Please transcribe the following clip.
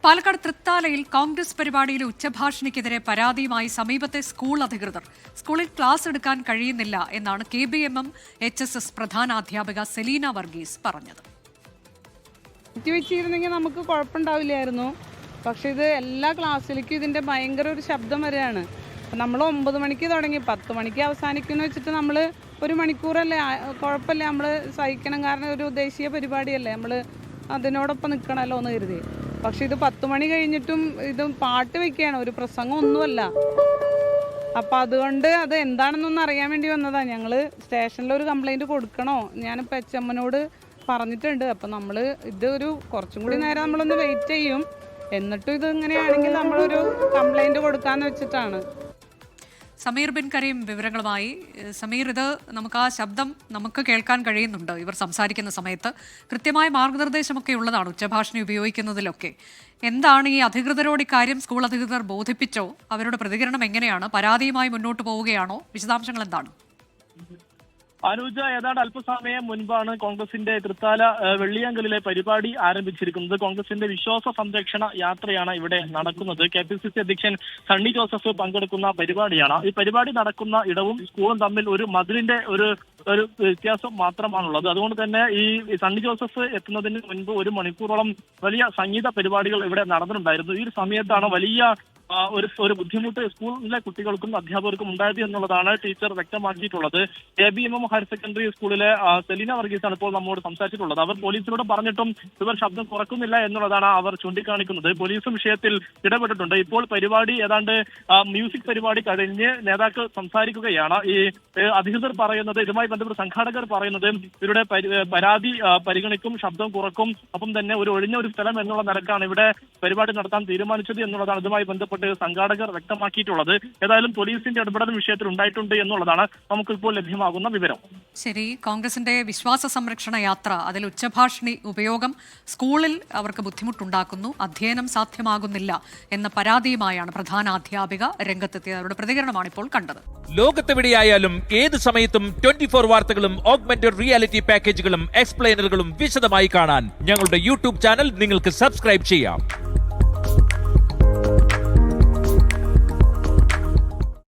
പാലക്കാട് തൃത്താലയിൽ കോൺഗ്രസ് പരിപാടിയിലെ ഉച്ചഭാഷണിക്കെതിരെ പരാതിയുമായി സമീപത്തെ സ്കൂൾ അധികൃതർ. സ്കൂളിൽ ക്ലാസ് എടുക്കാൻ കഴിയുന്നില്ല എന്നാണ് KBMM HSS പ്രധാനാധ്യാപിക സെലീന വർഗീസ് പറഞ്ഞത്. വെച്ചിരുന്നെങ്കിൽ നമുക്ക് കുഴപ്പമുണ്ടാവില്ലായിരുന്നു. പക്ഷെ ഇത് എല്ലാ ക്ലാസ്സിലേക്കും ഇതിന്റെ ഭയങ്കര ഒരു ശബ്ദം വരെയാണ്. നമ്മൾ 9 മണിക്ക് തുടങ്ങി 10 മണിക്ക് അവസാനിക്കുന്നു വെച്ചിട്ട് നമ്മൾ ഒരു മണിക്കൂറല്ലേ, കുഴപ്പമില്ല, നമ്മൾ സഹിക്കണം. കാരണം ഒരു ദേശീയ പരിപാടിയല്ലേ, നമ്മൾ അതിനോടൊപ്പം നിൽക്കണമല്ലോ എന്ന് കരുതി. പക്ഷെ ഇത് 10 മണി കഴിഞ്ഞിട്ടും ഇത് പാട്ട് വെക്കുകയാണ്, ഒരു പ്രസംഗം ഒന്നുമല്ല. അപ്പം അതുകൊണ്ട് അത് എന്താണെന്നൊന്ന് അറിയാൻ വേണ്ടി വന്നതാണ്. ഞങ്ങൾ സ്റ്റേഷനിൽ ഒരു കംപ്ലൈൻറ്റ് കൊടുക്കണോ, ഞാനിപ്പോൾ HM-നോട് പറഞ്ഞിട്ടുണ്ട്. അപ്പം നമ്മൾ ഇതൊരു കുറച്ചും കൂടി നേരം നമ്മളൊന്ന് വെയിറ്റ് ചെയ്യും. എന്നിട്ടും ഇത് ഇങ്ങനെയാണെങ്കിൽ നമ്മളൊരു കംപ്ലൈൻറ്റ് കൊടുക്കാമെന്ന് വെച്ചിട്ടാണ്. സമീർ ബിൻ കരീം വിവരങ്ങളുമായി. സമീർ, ഇത് നമുക്ക് ആ ശബ്ദം നമുക്ക് കേൾക്കാൻ കഴിയുന്നുണ്ട്. ഇവർ സംസാരിക്കുന്ന സമയത്ത് കൃത്യമായ മാർഗനിർദ്ദേശമൊക്കെ ഉള്ളതാണ് ഉച്ചഭാഷണി ഉപയോഗിക്കുന്നതിലൊക്കെ. എന്താണ് ഈ അധികൃതരോട് ഇക്കാര്യം സ്കൂൾ അധികൃതർ ബോധിപ്പിച്ചോ? അവരുടെ പ്രതികരണം എങ്ങനെയാണ്? പരാതിയുമായി മുന്നോട്ട് പോവുകയാണോ? വിശദാംശങ്ങൾ എന്താണ്? അനുജ, ഏതാണ്ട് അല്പസമയം മുൻപാണ് കോൺഗ്രസിന്റെ തൃത്താല വെള്ളിയാങ്കലിലെ പരിപാടി ആരംഭിച്ചിരിക്കുന്നത്. കോൺഗ്രസിന്റെ വിശ്വാസ സംരക്ഷണ യാത്രയാണ് ഇവിടെ നടക്കുന്നത്. KPCC അധ്യക്ഷൻ സണ്ണി ജോസഫ് പങ്കെടുക്കുന്ന പരിപാടിയാണ്. ഈ പരിപാടി നടക്കുന്ന ഇടവും സ്കൂളും തമ്മിൽ ഒരു മതിലിന്റെ ഒരു വ്യത്യാസം മാത്രമാണുള്ളത്. അതുകൊണ്ട് തന്നെ ഈ സണ്ണി ജോസഫ് എത്തുന്നതിന് മുൻപ് 1 മണിക്കൂറോളം വലിയ സംഗീത പരിപാടികൾ ഇവിടെ നടന്നിട്ടുണ്ടായിരുന്നു. ഈ ഒരു സമയത്താണ് വലിയ ഒരു ബുദ്ധിമുട്ട് സ്കൂളിലെ കുട്ടികൾക്കും അധ്യാപകർക്കും ഉണ്ടായത് എന്നുള്ളതാണ് ടീച്ചർ വ്യക്തമാക്കിയിട്ടുള്ളത്. KBMM ഹയർ സെക്കൻഡറി സ്കൂളിലെ സെലീന വർഗീസാണ് ഇപ്പോൾ നമ്മോട് സംസാരിച്ചിട്ടുള്ളത്. അവർ പോലീസിനോട് പറഞ്ഞിട്ടും ഇവർ ശബ്ദം കുറക്കുന്നില്ല എന്നുള്ളതാണ് അവർ ചൂണ്ടിക്കാണിക്കുന്നത്. പോലീസും വിഷയത്തിൽ ഇടപെട്ടിട്ടുണ്ട്. ഇപ്പോൾ പരിപാടി ഏതാണ്ട് മ്യൂസിക് പരിപാടി കഴിഞ്ഞ് നേതാക്കൾ സംസാരിക്കുകയാണ്. ഈ അധികൃതർ പറയുന്നത്, ഇതുമായി ബന്ധപ്പെട്ട് സംഘാടകർ പറയുന്നത് ഇവരുടെ പരാതി പരിഗണിക്കും, ശബ്ദം കുറക്കും, ഒപ്പം തന്നെ ഒരു ഒഴിഞ്ഞ ഒരു സ്ഥലം എന്നുള്ള നിലക്കാണ് ഇവിടെ പരിപാടി നടത്താൻ തീരുമാനിച്ചത് എന്നുള്ളതാണ് ഇതുമായി ബന്ധപ്പെട്ട് സംഘാടകർ വ്യക്തമാക്കിയിട്ടുള്ളത്. ഏതായാലും പോലീസിന്റെ ഇടപെടൽ വിഷയത്തിൽ ഉണ്ടായിട്ടുണ്ട് എന്നുള്ളതാണ് നമുക്കിപ്പോൾ ലഭ്യമാകുന്ന വിവരം. ശരി, കോൺഗ്രസിന്റെ വിശ്വാസ സംരക്ഷണ യാത്ര, അതിൽ ഉച്ചഭാഷണി ഉപയോഗം സ്കൂളിൽ അവർക്ക് ബുദ്ധിമുട്ടുണ്ടാക്കുന്നു, അധ്യയനം സാധ്യമാകുന്നില്ല എന്ന പരാതിയുമായാണ് പ്രധാന അധ്യാപിക രംഗത്തെത്തിയത്. അവരുടെ പ്രതികരണമാണ് ഇപ്പോൾ കണ്ടത്. ലോകത്തെവിടെയായാലും ഏത് സമയത്തും 24 വാർത്തകളും ഓഗ്മെന്റഡ് റിയാലിറ്റി പാക്കേജുകളും എക്സ്പ്ലെയിനറുകളും വിശദമായി കാണാൻ ഞങ്ങളുടെ YouTube ചാനൽ നിങ്ങൾക്ക് സബ്സ്ക്രൈബ് ചെയ്യാം.